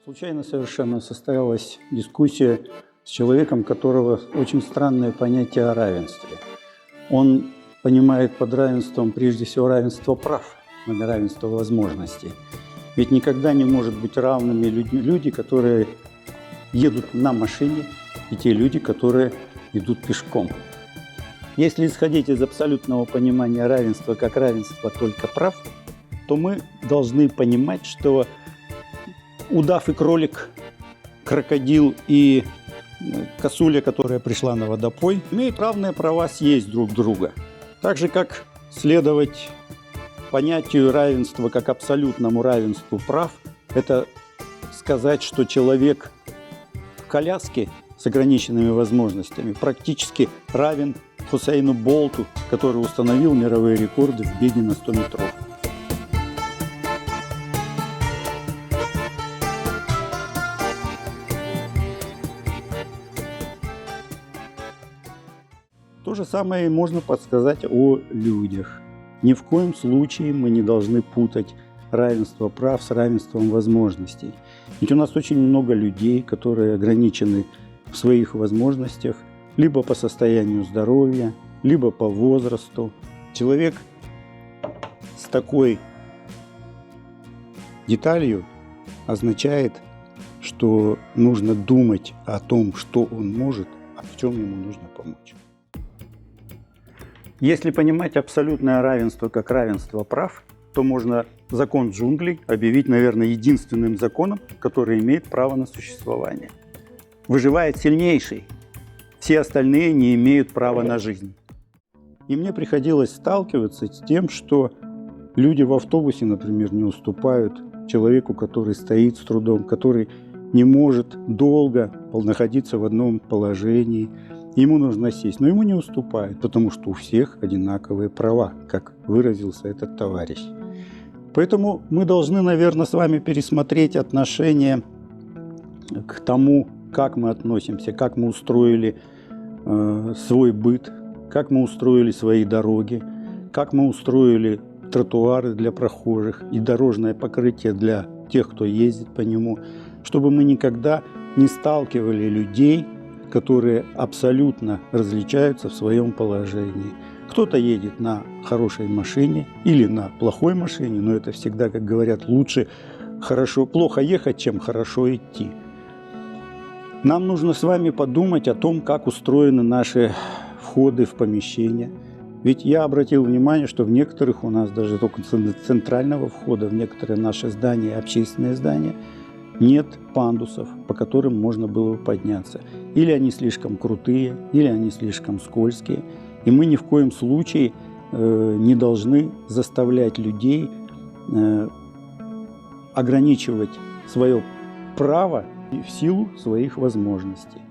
Случайно совершенно состоялась дискуссия с человеком, у которого очень странное понятие о равенстве. Он понимает под равенством прежде всего равенство прав, а не равенство возможностей. Ведь никогда не может быть равными люди, которые едут на машине, и те люди, которые идут пешком. Если исходить из абсолютного понимания равенства как равенства только прав, то мы должны понимать, что удав и кролик, крокодил и косуля, которая пришла на водопой, имеют равные права съесть друг друга. Так же, как следовать понятию равенства как абсолютному равенству прав, это сказать, что человек в коляске с ограниченными возможностями практически равен Хусейну Болту, который установил мировые рекорды в беге на 100 метров. То же самое можно подсказать о людях. Ни в коем случае мы не должны путать равенство прав с равенством возможностей. Ведь у нас очень много людей, которые ограничены в своих возможностях либо по состоянию здоровья, либо по возрасту. Человек с такой деталью означает, что нужно думать о том, что он может, а в чем ему нужно помочь. Если понимать абсолютное равенство как равенство прав, то можно закон джунглей объявить, наверное, единственным законом, который имеет право на существование. Выживает сильнейший. Все остальные не имеют права на жизнь. И мне приходилось сталкиваться с тем, что люди в автобусе, например, не уступают человеку, который стоит с трудом, который не может долго находиться в одном положении. Ему нужно сесть, но ему не уступают, потому что у всех одинаковые права, как выразился этот товарищ. Поэтому мы должны, наверное, с вами пересмотреть отношение к тому, как мы относимся, как мы устроили свой быт, как мы устроили свои дороги, как мы устроили тротуары для прохожих и дорожное покрытие для тех, кто ездит по нему, чтобы мы никогда не сталкивали людей, которые абсолютно различаются в своем положении. Кто-то едет на хорошей машине или на плохой машине, но это всегда, как говорят, лучше плохо ехать, чем хорошо идти. Нам нужно с вами подумать о том, как устроены наши входы в помещения. Ведь я обратил внимание, что в некоторых у нас даже только центрального входа, в некоторые наши здания, общественные здания, нет пандусов, по которым можно было бы подняться. Или они слишком крутые, или они слишком скользкие. И мы ни в коем случае не должны заставлять людей ограничивать свое право в силу своих возможностей.